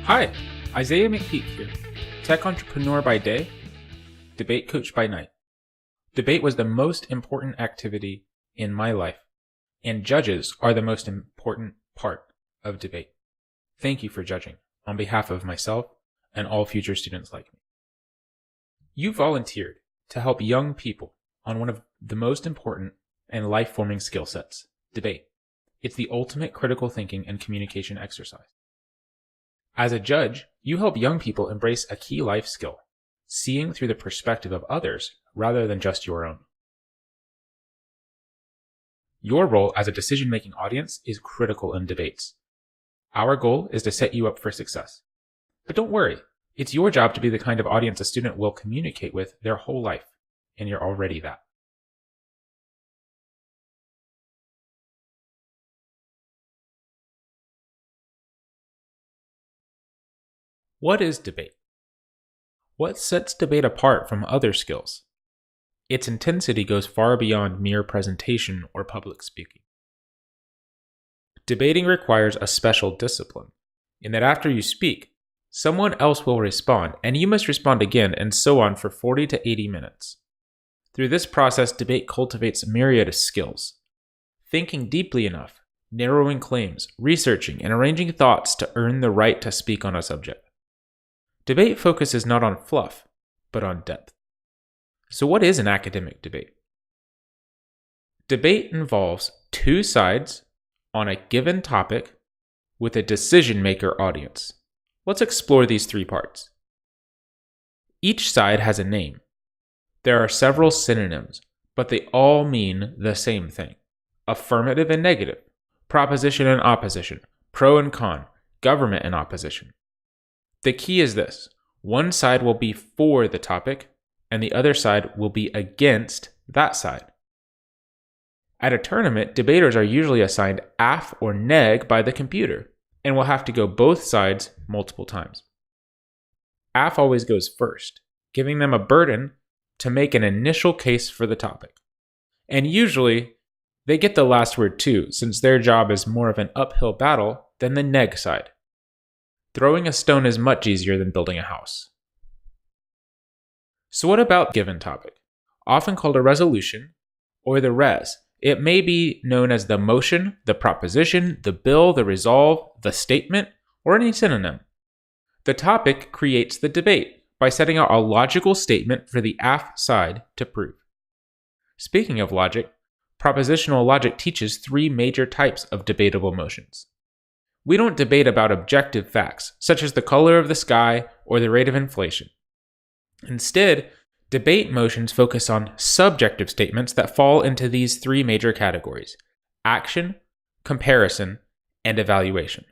Hi, Isaiah McPeak here, tech entrepreneur by day, debate coach by night. Debate was the most important activity in my life, and judges are the most important part of debate. Thank you for judging on behalf of myself and all future students like me. You volunteered to help young people on one of the most important and life-forming skill sets, debate. It's the ultimate critical thinking and communication exercise. As a judge, you help young people embrace a key life skill, seeing through the perspective of others rather than just your own. Your role as a decision-making audience is critical in debates. Our goal is to set you up for success. But don't worry, it's your job to be the kind of audience a student will communicate with their whole life, and you're already that. What is debate? What sets debate apart from other skills? Its intensity goes far beyond mere presentation or public speaking. Debating requires a special discipline, in that after you speak, someone else will respond, and you must respond again, and so on for 40 to 80 minutes. Through this process, debate cultivates a myriad of skills. Thinking deeply enough, narrowing claims, researching, and arranging thoughts to earn the right to speak on a subject. Debate focuses not on fluff, but on depth. So what is an academic debate? Debate involves two sides on a given topic with a decision-maker audience. Let's explore these three parts. Each side has a name. There are several synonyms, but they all mean the same thing. Affirmative and negative, proposition and opposition, pro and con, government and opposition. The key is this: one side will be for the topic, and the other side will be against that side. At a tournament, debaters are usually assigned AF or neg by the computer, and will have to go both sides multiple times. AF always goes first, giving them a burden to make an initial case for the topic. And usually, they get the last word too, since their job is more of an uphill battle than the neg side. Throwing a stone is much easier than building a house. So what about given topic? Often called a resolution or the res. It may be known as the motion, the proposition, the bill, the resolve, the statement, or any synonym. The topic creates the debate by setting out a logical statement for the AF side to prove. Speaking of logic, propositional logic teaches three major types of debatable motions. We don't debate about objective facts, such as the color of the sky or the rate of inflation. Instead, debate motions focus on subjective statements that fall into these three major categories: action, comparison, and evaluation.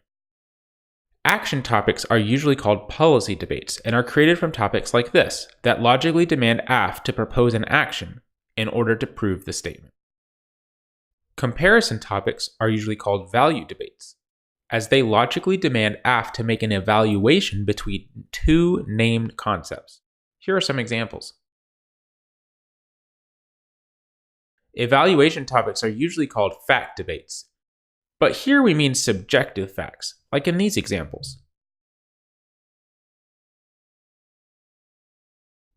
Action topics are usually called policy debates and are created from topics like this that logically demand AF to propose an action in order to prove the statement. Comparison topics are usually called value debates, as they logically demand AF to make an evaluation between two named concepts. Here are some examples. Evaluation topics are usually called fact debates, but here we mean subjective facts, like in these examples.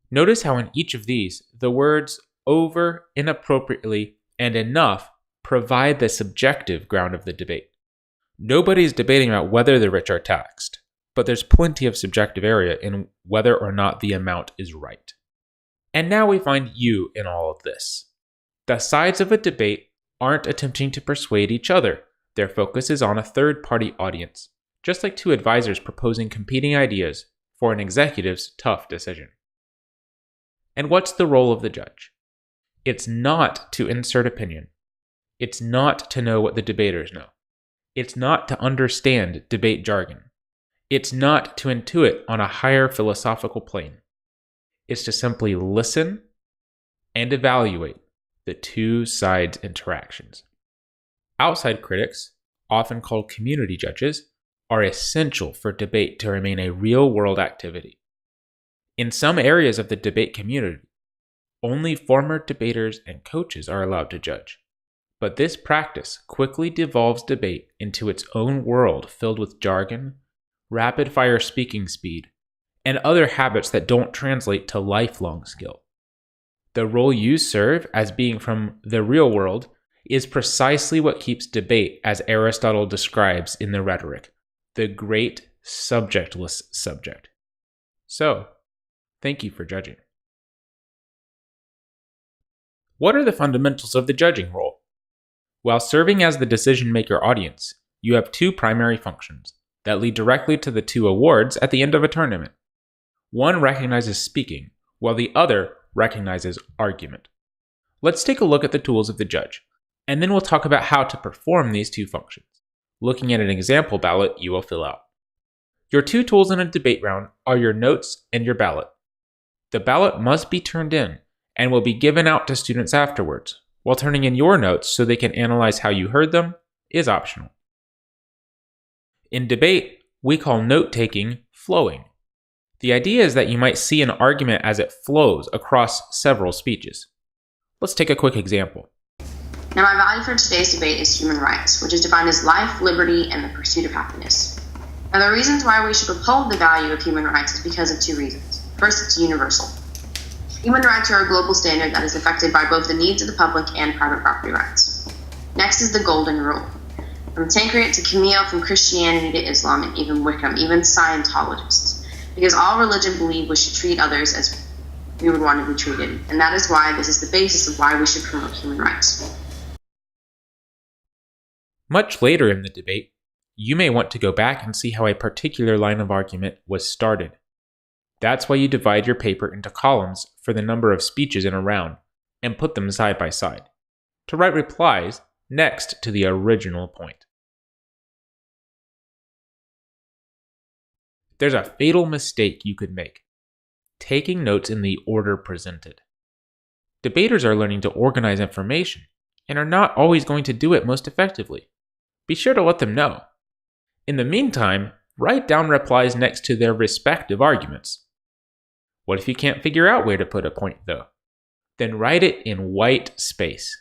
Notice how in each of these, the words over, inappropriately, and enough provide the subjective ground of the debate. Nobody's debating about whether the rich are taxed, but there's plenty of subjective area in whether or not the amount is right. And now we find you in all of this. The sides of a debate aren't attempting to persuade each other. Their focus is on a third-party audience, just like two advisors proposing competing ideas for an executive's tough decision. And what's the role of the judge? It's not to insert opinion. It's not to know what the debaters know. It's not to understand debate jargon. It's not to intuit on a higher philosophical plane. It's to simply listen and evaluate the two sides' interactions. Outside critics, often called community judges, are essential for debate to remain a real-world activity. In some areas of the debate community, only former debaters and coaches are allowed to judge. But this practice quickly devolves debate into its own world filled with jargon, rapid-fire speaking speed, and other habits that don't translate to lifelong skill. The role you serve as being from the real world is precisely what keeps debate, as Aristotle describes in the Rhetoric, the great subjectless subject. So, thank you for judging. What are the fundamentals of the judging role? While serving as the decision-maker audience, you have two primary functions that lead directly to the two awards at the end of a tournament. One recognizes speaking, while the other recognizes argument. Let's take a look at the tools of the judge, and then we'll talk about how to perform these two functions, looking at an example ballot you will fill out. Your two tools in a debate round are your notes and your ballot. The ballot must be turned in and will be given out to students afterwards, while turning in your notes so they can analyze how you heard them is optional. In debate, we call note-taking flowing. The idea is that you might see an argument as it flows across several speeches. Let's take a quick example. Now, my value for today's debate is human rights, which is defined as life, liberty, and the pursuit of happiness. Now, the reasons why we should uphold the value of human rights is because of two reasons. First, it's universal. Human rights are a global standard that is affected by both the needs of the public and private property rights. Next is the golden rule. From Tancred to Camille, from Christianity to Islam, and even Wickham, even Scientologists. Because all religion believe we should treat others as we would want to be treated. And that is why this is the basis of why we should promote human rights. Much later in the debate, you may want to go back and see how a particular line of argument was started. That's why you divide your paper into columns for the number of speeches in a round and put them side by side to write replies next to the original point. There's a fatal mistake you could make: taking notes in the order presented. Debaters are learning to organize information and are not always going to do it most effectively. Be sure to let them know. In the meantime, write down replies next to their respective arguments. What if you can't figure out where to put a point, though? Then write it in white space.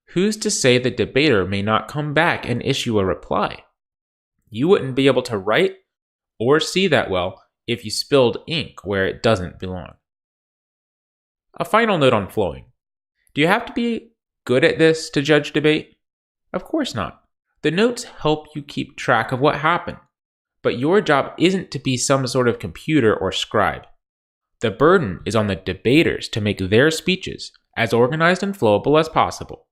Who's to say the debater may not come back and issue a reply? You wouldn't be able to write or see that well if you spilled ink where it doesn't belong. A final note on flowing. Do you have to be good at this to judge debate? Of course not. The notes help you keep track of what happened, but your job isn't to be some sort of computer or scribe. The burden is on the debaters to make their speeches as organized and flowable as possible.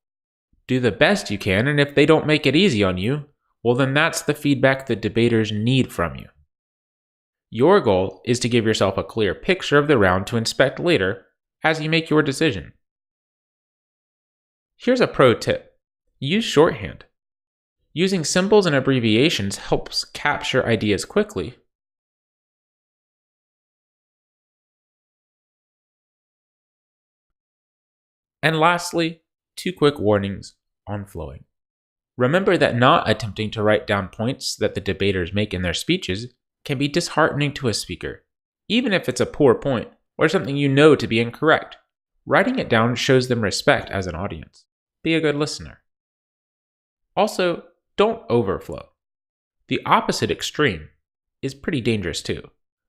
Do the best you can, and if they don't make it easy on you, well then that's the feedback the debaters need from you. Your goal is to give yourself a clear picture of the round to inspect later as you make your decision. Here's a pro tip. Use shorthand. Using symbols and abbreviations helps capture ideas quickly. And lastly, two quick warnings on flowing. Remember that not attempting to write down points that the debaters make in their speeches can be disheartening to a speaker, even if it's a poor point or something you know to be incorrect. Writing it down shows them respect as an audience. Be a good listener. Also, don't overflow. The opposite extreme is pretty dangerous too.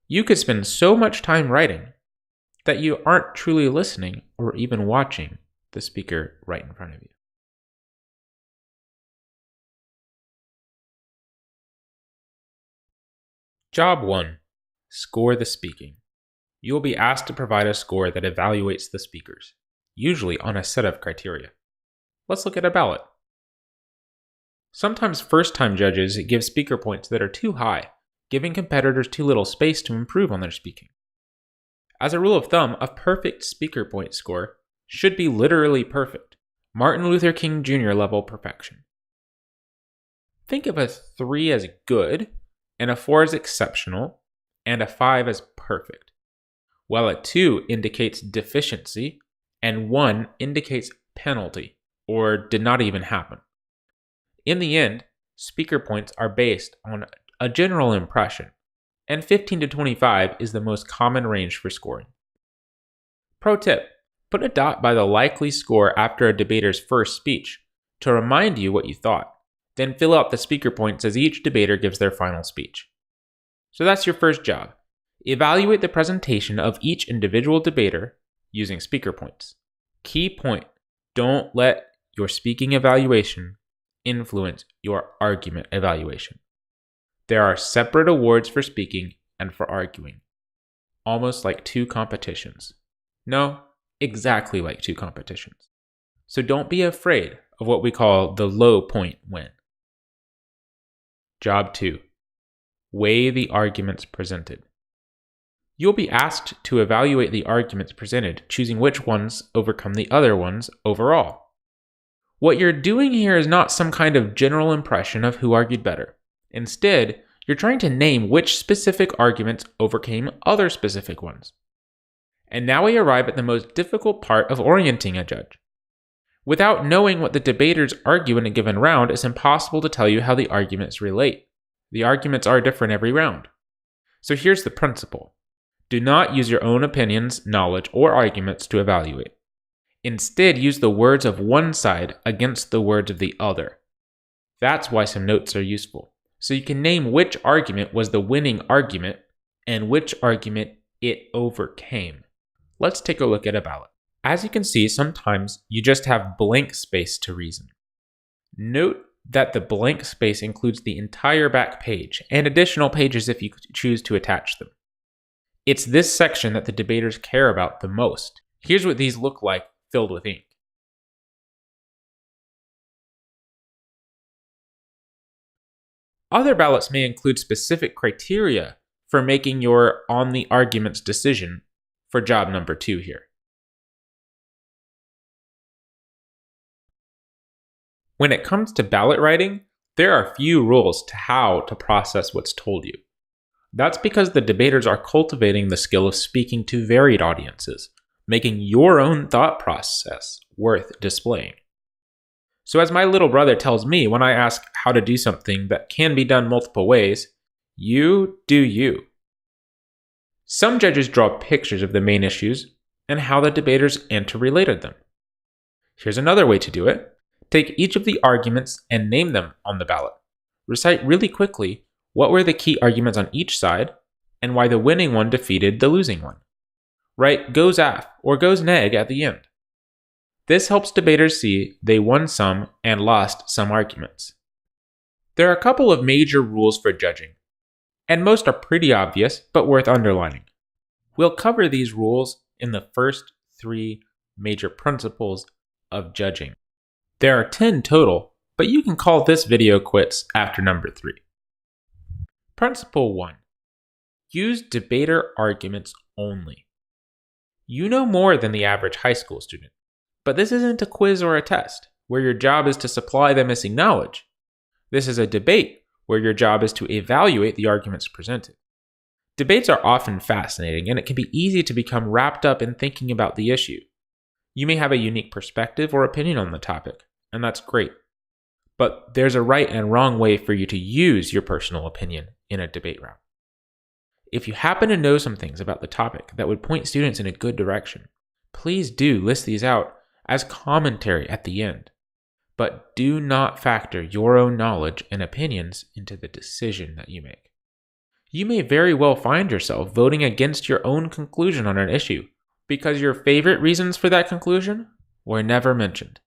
You could spend so much time writing that you aren't truly listening or even watching the speaker right in front of you. Job 1. Score the speaking. You will be asked to provide a score that evaluates the speakers, usually on a set of criteria. Let's look at a ballot. Sometimes first-time judges give speaker points that are too high, giving competitors too little space to improve on their speaking. As a rule of thumb, a perfect speaker point score should be literally perfect, Martin Luther King Jr. level perfection. Think of a 3 as good, and a 4 as exceptional, and a 5 as perfect, while a 2 indicates deficiency, and 1 indicates penalty, or did not even happen. In the end, speaker points are based on a general impression, and 15 to 25 is the most common range for scoring. Pro tip: put a dot by the likely score after a debater's first speech to remind you what you thought. Then fill out the speaker points as each debater gives their final speech. So that's your first job. Evaluate the presentation of each individual debater using speaker points. Key point: don't let your speaking evaluation influence your argument evaluation. There are separate awards for speaking and for arguing, almost like two competitions. No, exactly like two competitions. So don't be afraid of what we call the low point win. Job 2. Weigh the arguments presented. You'll be asked to evaluate the arguments presented, choosing which ones overcome the other ones overall. What you're doing here is not some kind of general impression of who argued better. Instead, you're trying to name which specific arguments overcame other specific ones. And now we arrive at the most difficult part of orienting a judge. Without knowing what the debaters argue in a given round, it's impossible to tell you how the arguments relate. The arguments are different every round. So here's the principle. Do not use your own opinions, knowledge, or arguments to evaluate. Instead, use the words of one side against the words of the other. That's why some notes are useful. So you can name which argument was the winning argument and which argument it overcame. Let's take a look at a ballot. As you can see, sometimes you just have blank space to reason. Note that the blank space includes the entire back page and additional pages if you choose to attach them. It's this section that the debaters care about the most. Here's what these look like filled with ink. Other ballots may include specific criteria for making your on the arguments decision for job number 2 here. When it comes to ballot writing, there are few rules to how to process what's told you. That's because the debaters are cultivating the skill of speaking to varied audiences, making your own thought process worth displaying. So as my little brother tells me when I ask how to do something that can be done multiple ways, you do you. Some judges draw pictures of the main issues and how the debaters interrelated them. Here's another way to do it. Take each of the arguments and name them on the ballot. Recite really quickly what were the key arguments on each side and why the winning one defeated the losing one. Write goes af or goes neg at the end. This helps debaters see they won some and lost some arguments. There are a couple of major rules for judging, and most are pretty obvious but worth underlining. We'll cover these rules in the first 3 major principles of judging. There are 10 total, but you can call this video quits after number 3. Principle 1. Use debater arguments only. You know more than the average high school student, but this isn't a quiz or a test, where your job is to supply the missing knowledge. This is a debate, where your job is to evaluate the arguments presented. Debates are often fascinating, and it can be easy to become wrapped up in thinking about the issue. You may have a unique perspective or opinion on the topic, and that's great. But there's a right and wrong way for you to use your personal opinion in a debate round. If you happen to know some things about the topic that would point students in a good direction, please do list these out as commentary at the end. But do not factor your own knowledge and opinions into the decision that you make. You may very well find yourself voting against your own conclusion on an issue because your favorite reasons for that conclusion were never mentioned.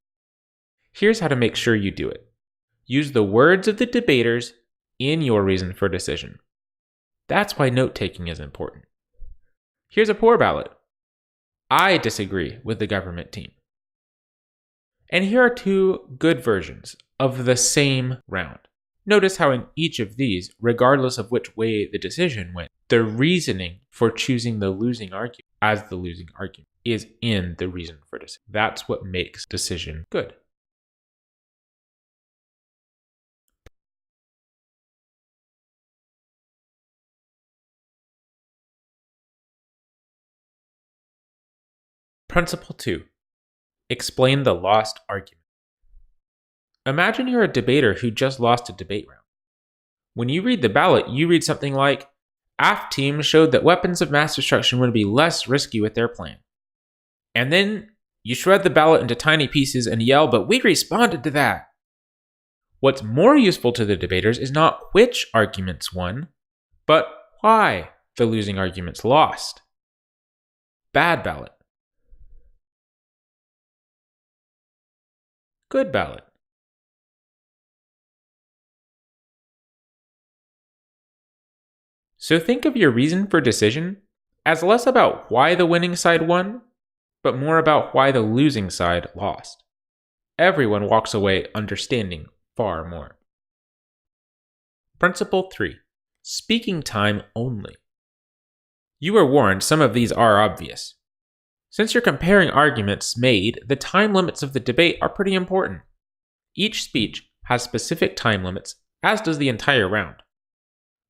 Here's how to make sure you do it. Use the words of the debaters in your reason for decision. That's why note-taking is important. Here's a poor ballot. I disagree with the government team. And here are 2 good versions of the same round. Notice how in each of these, regardless of which way the decision went, the reasoning for choosing the losing argument as the losing argument is in the reason for decision. That's what makes decision good. Principle 2. Explain the lost argument. Imagine you're a debater who just lost a debate round. When you read the ballot, you read something like, AF team showed that weapons of mass destruction would be less risky with their plan. And then you shred the ballot into tiny pieces and yell, but we responded to that. What's more useful to the debaters is not which arguments won, but why the losing arguments lost. Bad ballot. Good ballot. So think of your reason for decision as less about why the winning side won, but more about why the losing side lost. Everyone walks away understanding far more. Principle 3. Speaking time only. You were warned some of these are obvious. Since you're comparing arguments made, the time limits of the debate are pretty important. Each speech has specific time limits, as does the entire round.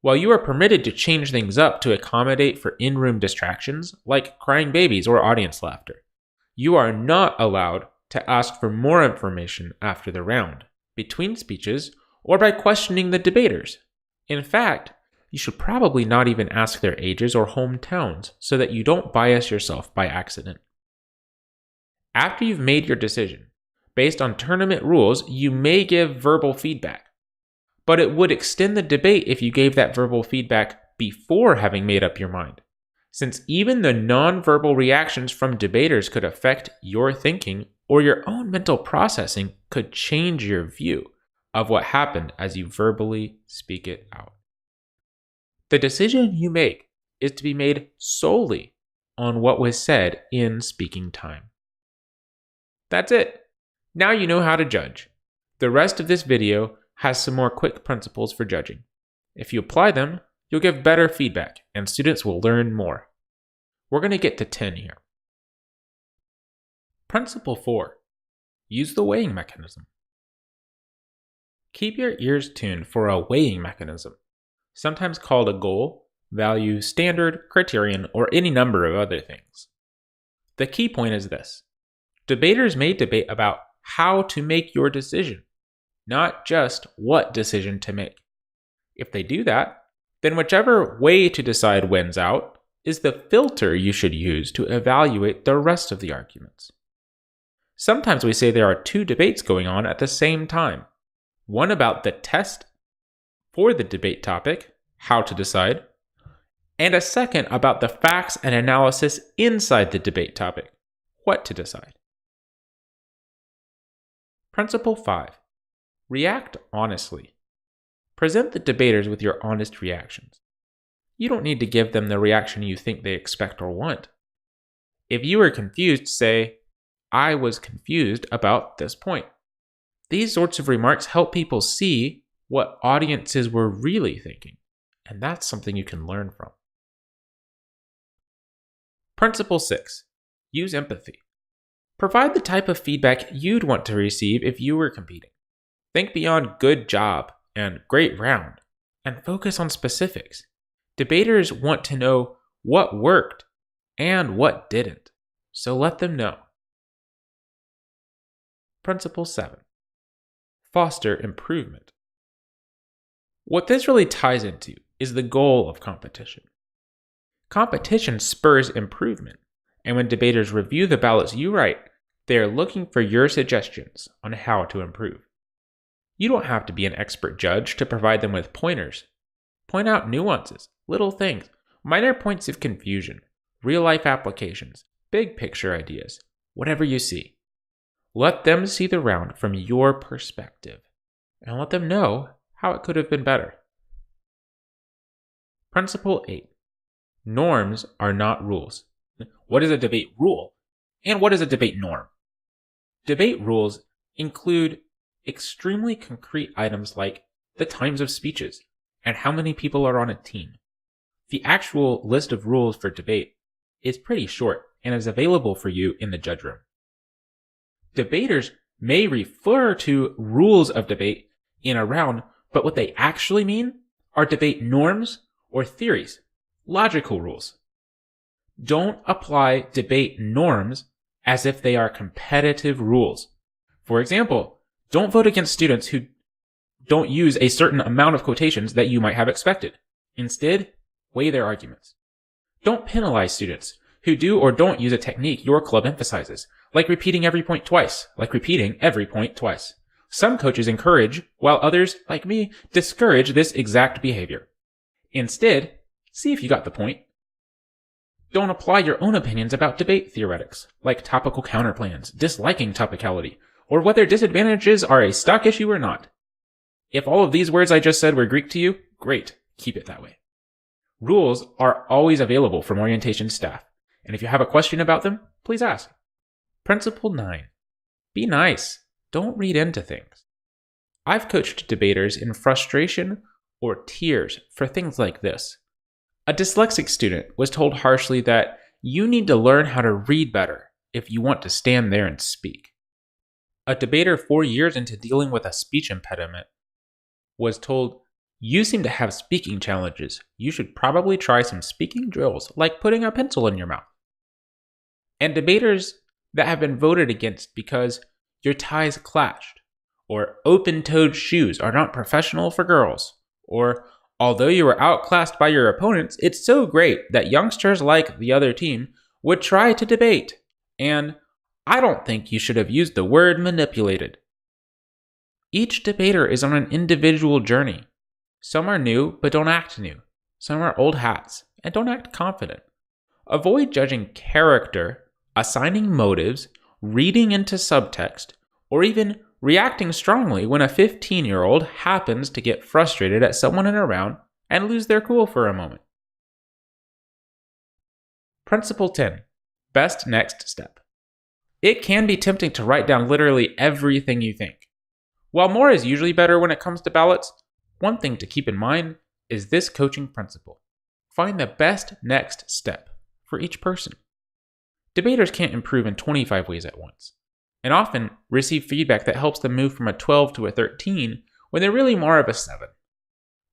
While you are permitted to change things up to accommodate for in-room distractions, like crying babies or audience laughter, you are not allowed to ask for more information after the round, between speeches, or by questioning the debaters. In fact, you should probably not even ask their ages or hometowns so that you don't bias yourself by accident. After you've made your decision, based on tournament rules, you may give verbal feedback. But it would extend the debate if you gave that verbal feedback before having made up your mind, since even the non-verbal reactions from debaters could affect your thinking, or your own mental processing could change your view of what happened as you verbally speak it out. The decision you make is to be made solely on what was said in speaking time. That's it. Now you know how to judge. The rest of this video has some more quick principles for judging. If you apply them, you'll give better feedback and students will learn more. We're going to get to 10 here. Principle 4. Use the weighing mechanism. Keep your ears tuned for a weighing mechanism, sometimes called a goal, value, standard, criterion, or any number of other things. The key point is this. Debaters may debate about how to make your decision, not just what decision to make. If they do that, then whichever way to decide wins out is the filter you should use to evaluate the rest of the arguments. Sometimes we say there are two debates going on at the same time. One about the test for the debate topic, how to decide, and a second about the facts and analysis inside the debate topic, what to decide. Principle 5. React honestly. Present the debaters with your honest reactions. You don't need to give them the reaction you think they expect or want. If you are confused, say, "I was confused about this point." These sorts of remarks help people see what audiences were really thinking, and that's something you can learn from. Principle 6. Use empathy. Provide the type of feedback you'd want to receive if you were competing. Think beyond "good job" and "great round," and focus on specifics. Debaters want to know what worked and what didn't, so let them know. Principle 7. Foster improvement. What this really ties into is the goal of competition. Competition spurs improvement, and when debaters review the ballots you write, they are looking for your suggestions on how to improve. You don't have to be an expert judge to provide them with pointers. Point out nuances, little things, minor points of confusion, real-life applications, big picture ideas, whatever you see. Let them see the round from your perspective, and let them know how it could have been better. Principle 8. Norms are not rules. What is a debate rule? And what is a debate norm? Debate rules include extremely concrete items like the times of speeches and how many people are on a team. The actual list of rules for debate is pretty short and is available for you in the judge room. Debaters may refer to rules of debate in a round, but what they actually mean are debate norms or theories, logical rules. Don't apply debate norms as if they are competitive rules. For example, don't vote against students who don't use a certain amount of quotations that you might have expected. Instead, weigh their arguments. Don't penalize students who do or don't use a technique your club emphasizes, like repeating every point twice. Some coaches encourage, while others, like me, discourage this exact behavior. Instead, See if you got the point. Don't apply your own opinions about debate theoretics, like topical counterplans, disliking topicality, or whether disadvantages are a stock issue or not. If all of these words I just said were Greek to you, great, keep it that way. Rules are always available from orientation staff, and if you have a question about them, please ask. Principle 9. Be nice. Don't read into things. I've coached debaters in frustration or tears for things like this. A dyslexic student was told harshly that you need to learn how to read better if you want to stand there and speak. A debater 4 years into dealing with a speech impediment was told, you seem to have speaking challenges. You should probably try some speaking drills, like putting a pencil in your mouth. And debaters that have been voted against because your ties clashed, or open-toed shoes are not professional for girls, or although you were outclassed by your opponents, it's so great that youngsters like the other team would try to debate, and I don't think you should have used the word manipulated. Each debater is on an individual journey. Some are new but don't act new. Some are old hats and don't act confident. Avoid judging character, assigning motives, reading into subtext, or even reacting strongly when a 15-year-old happens to get frustrated at someone in a round and lose their cool for a moment. Principle 10. Best next step. It can be tempting to write down literally everything you think. While more is usually better when it comes to ballots, one thing to keep in mind is this coaching principle. Find the best next step for each person. Debaters can't improve in 25 ways at once, and often receive feedback that helps them move from a 12 to a 13 when they're really more of a 7.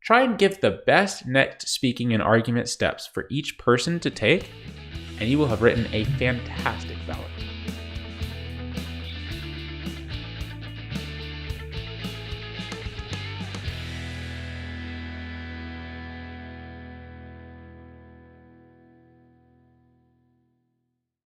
Try and give the best next speaking and argument steps for each person to take, and you will have written a fantastic